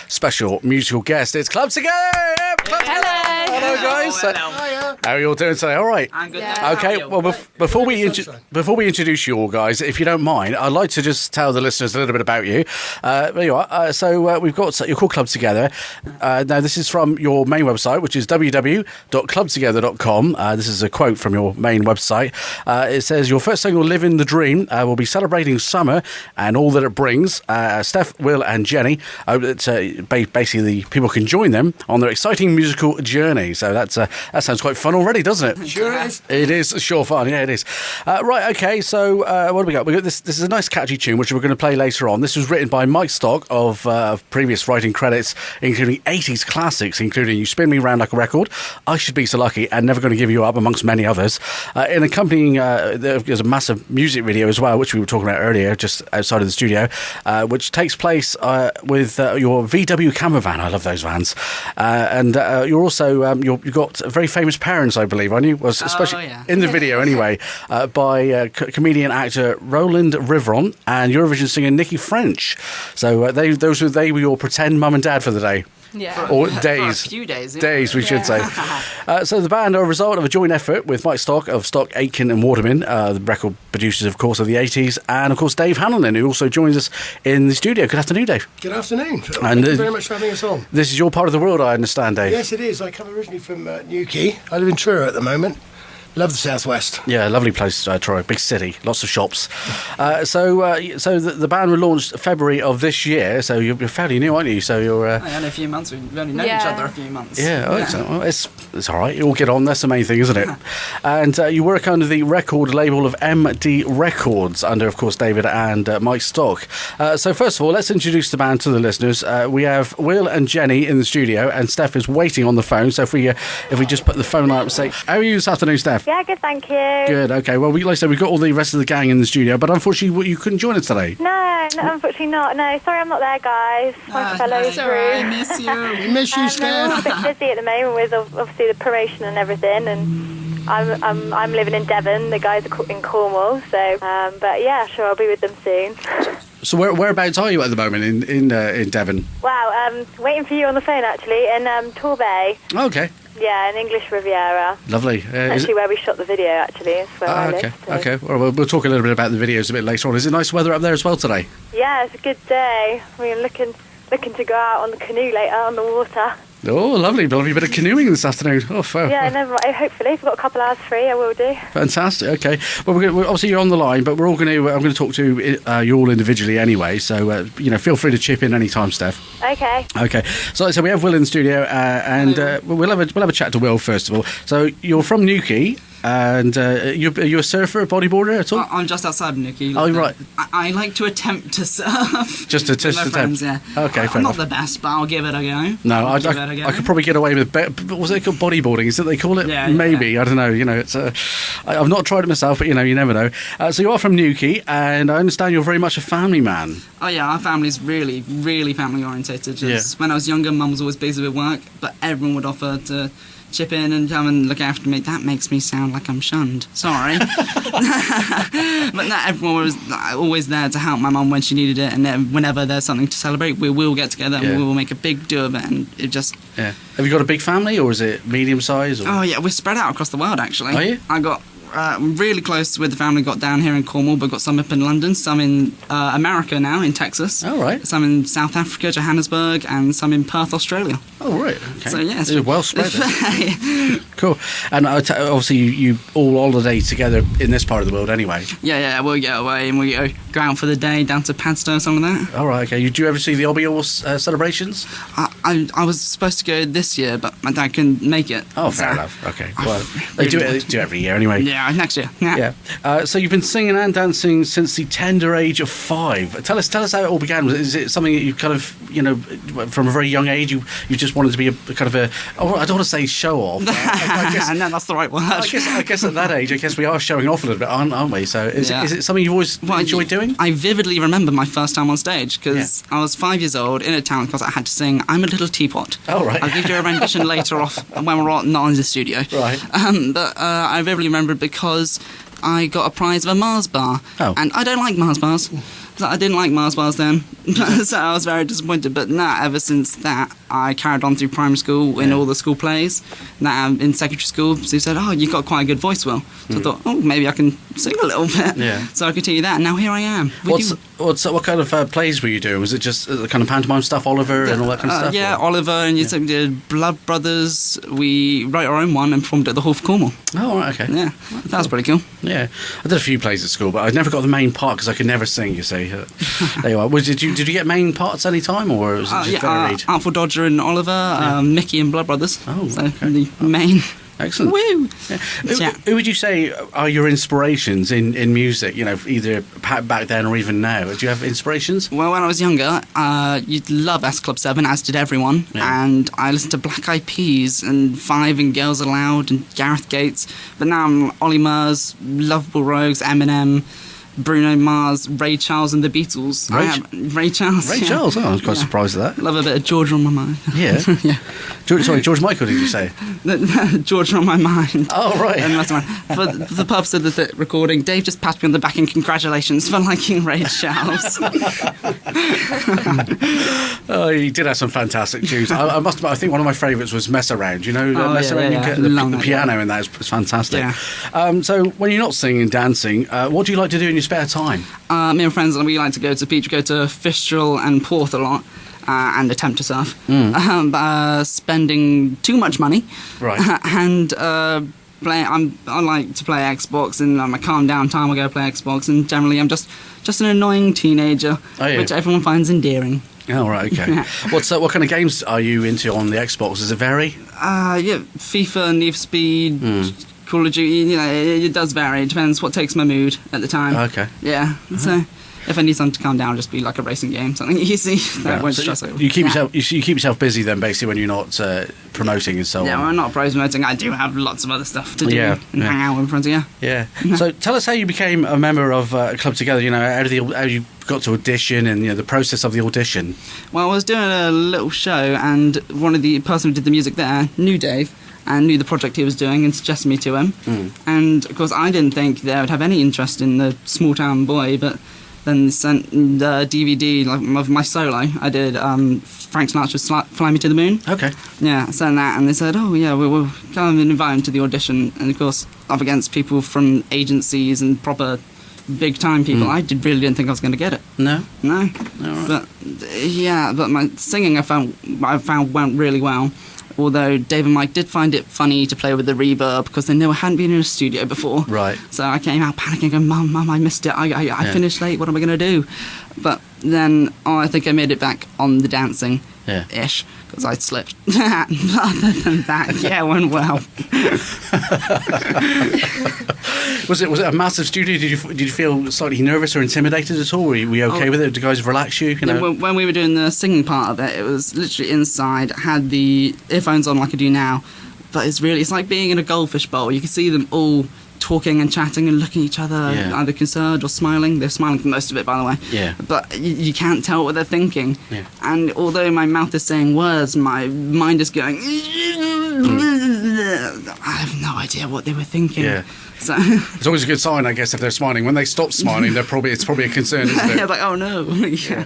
special musical guest. It's Club Together! Hello, guys. Hello. How are you all doing today? All right. I'm good. Yeah. Okay, well, before we introduce you all, guys, if you don't mind, I'd like to just tell the listeners a little bit about you. There you are. We've got you're called Club Together. Now, this is from your main website, which is www.club2gethr.com. This is a quote from your main website. It says, your first single, Livin the Dream, will be celebrating summer and all that it brings. Stef, Will and Jenny, basically the people can join them on their exciting musical journey. So that sounds quite fun already, doesn't it? Sure is. It is sure fun, yeah, it is. Right, okay, so what do we got? We got this is a nice catchy tune, which we're going to play later on. This was written by Mike Stock of previous writing credits, including 80s classics, including You Spin Me Round Like a Record, I Should Be So Lucky, and Never Gonna Give You Up, amongst many others. In accompanying, there's a massive music video as well, which we were talking about earlier, just outside of the studio, which takes place with your VW camper van. I love those vans. And you're also, you've got very famous parents, I believe, aren't you? Well, especially in the video anyway, by comedian actor Roland Rivron and Eurovision singer Nikki French. So they were your pretend mum and dad for the day. Yeah. Or days. For a few days. Yeah. Days, we should say. So the band are a result of a joint effort with Mike Stock of Stock, Aitken and Waterman, the record producers, of course, of the 80s, and, of course, Dave Hanlon, who also joins us in the studio. Good afternoon, Dave. Good afternoon, Phil. And Thank you very much for having us on. This is your part of the world, I understand, Dave. Yes, it is. I come originally from Newquay. I live in Truro at the moment. Love the southwest. Yeah, lovely place, Troy. Big city, lots of shops. So the band were launched February of this year. So you're fairly new, aren't you? So you're. Only a few months. We've only known each other a few months. Yeah, well, it's all right. You all get on. That's the main thing, isn't it? And you work under the record label of MD Records, under, of course, David and Mike Stock. So first of all, let's introduce the band to the listeners. We have Will and Jenny in the studio, and Steph is waiting on the phone. So if we just put the phone line up and say, how are you this afternoon, Steph? Yeah, good, thank you. Good, okay. Well, like I said, we've got all the rest of the gang in the studio, but unfortunately, you couldn't join us today. No, unfortunately not. No, sorry I'm not there, guys. My fellow's Sorry, I miss you. We miss you, we're all Steph. a bit busy at the moment with obviously the promotion and everything, and I'm living in Devon. The guys are in Cornwall, so but yeah, sure, I'll be with them soon. So whereabouts are you at the moment in Devon? Wow, waiting for you on the phone actually in Torbay. Okay. Yeah, in English Riviera. Lovely. Actually, where we shot the video, actually, is where I live. So. Okay. Well, we'll talk a little bit about the videos a bit later on. Is it nice weather up there as well today? Yeah, it's a good day. We're looking to go out on the canoe later on the water. Oh, lovely. Lovely bit of canoeing this afternoon. Oh, fair. Yeah, hopefully. If we've got a couple hours free, I will do. Fantastic. Okay. Well, obviously you're on the line, but I'm going to talk to you all individually anyway. So, feel free to chip in anytime, Steph. Okay. Okay. So we have Will in the studio, and we'll have a chat to Will first of all. So you're from Newquay. And you're a surfer, a bodyboarder at all? I'm just outside of Newquay. Oh, right. I like to attempt to surf. Just to test my the friends, yeah. Okay, fair I'm enough. not the best, but I'll give it a go. No, I could probably get away with. Was it called bodyboarding? Is that they call it? Yeah. Maybe. Yeah. I don't know. It's. I've not tried it myself, but you never know. So you are from Newquay, and I understand you're very much a family man. Oh yeah, our family's really, really family orientated. When I was younger, Mum was always busy with work, but everyone would offer to chip in and come and look after me. That makes me sound like I'm shunned. Sorry. But no, everyone was always there to help my mum when she needed it, and then whenever there's something to celebrate, we will get together and we will make a big do of it, and it just... Yeah. Have you got a big family, or is it medium size? Or? Oh yeah, we're spread out across the world, actually. Are you? I got... really close with the family got down here in Cornwall, but got some up in London, some in America now, in Texas. Oh, right. Some in South Africa, Johannesburg, and some in Perth, Australia. Oh, right. Okay. So, yes. It's well spread. Cool. And obviously you all holiday together in this part of the world anyway. Yeah, we'll get away and we'll go out for the day down to Padstow or something like that. All right, okay. Do you ever see the Obby celebrations? I was supposed to go this year, but my dad couldn't make it. Oh, fair enough. Okay. Well, they do it every year anyway. Yeah, next year. Yeah. So you've been singing and dancing since the tender age of 5. Tell us how it all began. Is it something that you kind of, from a very young age, you just wanted to be a kind of I don't want to say show off. I guess, No, that's the right word. I guess at that age, we are showing off a little bit, aren't we? So is it something you've always enjoyed doing? I vividly remember my first time on stage because I was 5 years old in a talent class. I had to sing "I'm a Little Teapot." Oh, right. I'll give you a rendition later off when we're not in the studio. Right. But I vividly remember it because I got a prize of a Mars bar. Oh. And I don't like Mars bars. So I didn't like Mars bars then, so I was very disappointed. But now, ever since that, I carried on through primary school in all the school plays. Now in secondary school, so he said, "Oh, you've got quite a good voice, Will." So I thought, "Oh, maybe I can sing a little bit." Yeah. So I continue that, and now here I am. What kind of plays were you doing? Was it just the kind of pantomime stuff, Oliver and all that kind of stuff? Yeah, Oliver, and we did Blood Brothers. We wrote our own one and performed at the Hall for Cornwall. Oh, right, okay. Yeah, that was pretty cool. Yeah, I did a few plays at school, but I never got the main part because I could never sing. You see, there you are. Did you get main parts any time, or was it just varied? Artful Dodger and Oliver, Mickey and Blood Brothers. Oh, so okay. the main. Excellent. Woo! Yeah. Who would you say are your inspirations in music? You know, either back then or even now. Do you have inspirations? Well, when I was younger, you'd love S Club 7, as did everyone. Yeah. And I listened to Black Eyed Peas and Five and Girls Aloud and Gareth Gates. But now I'm Ollie Murs, Lovable Rogues, Eminem, Bruno Mars, Ray Charles and the Beatles. Ray Charles. Ray Charles. Oh, I was quite surprised at that. Love a bit of George on my mind. Yeah. Yeah. George Michael, did you say? George on my mind. Oh, right. And that's for the purpose of the recording, Dave just patted me on the back and congratulations for liking Ray Charles. Oh, he did have some fantastic tunes. I must admit, I think one of my favourites was Mess Around. You know, Mess Around? Yeah. You get the piano in that is fantastic. Yeah. So when you're not singing and dancing, what do you like to do in your spare time? Me and friends, we like to go to the beach, go to Fistral and Porth a lot. And attempt to surf, spending too much money, right? And I like to play Xbox, and my calm down time I go play Xbox, and generally I'm just an annoying teenager, which everyone finds endearing. Oh, right, okay. Yeah. What kind of games are you into on the Xbox? Does it vary? FIFA, Need for Speed, Call of Duty. You know, it does vary. It depends what takes my mood at the time. Okay. Yeah. So. If I need something to calm down, just be like a racing game, something easy that won't stress out. You keep yourself busy then, basically, when you're not promoting and so on. Yeah, well, I'm not promoting. I do have lots of other stuff to do and hang out with friends. Yeah. So tell us how you became a member of Club Together. You know, how you got to audition and the process of the audition. Well, I was doing a little show, and one of the person who did the music there knew Dave. And knew the project he was doing and suggested me to him. And of course, I didn't think they would have any interest in the small town boy, but. Then sent the DVD of my solo. I did Frank Sinatra's "Fly Me to the Moon." Okay. Yeah, I sent that, and they said, "Oh yeah, we'll come and invite him to the audition." And of course, up against people from agencies and proper big time people, I really didn't think I was going to get it. No. Right. But my singing I found went really well. Although Dave and Mike did find it funny to play with the reverb because they knew I hadn't been in a studio before. Right. So I came out panicking, going, Mum, I missed it. I finished late. What am I going to do? But then I think I made it back on the dancing. Ish, because I'd slipped. Other than that, it went well. Was it a massive studio? Did you feel slightly nervous or intimidated at all? Were you okay with it? Did the guys relax you? You know? When we were doing the singing part of it, it was literally inside. I had the earphones on like I do now, but it's like being in a goldfish bowl. You can see them all talking and chatting and looking at each other, either concerned or smiling. They're smiling for most of it, by the way. Yeah. But you can't tell what they're thinking. Yeah. And although my mouth is saying words, my mind is going. I have no idea what they were thinking. Yeah. So it's always a good sign, I guess, if they're smiling. When they stop smiling, it's probably a concern, isn't it? Yeah, like, oh no. Yeah.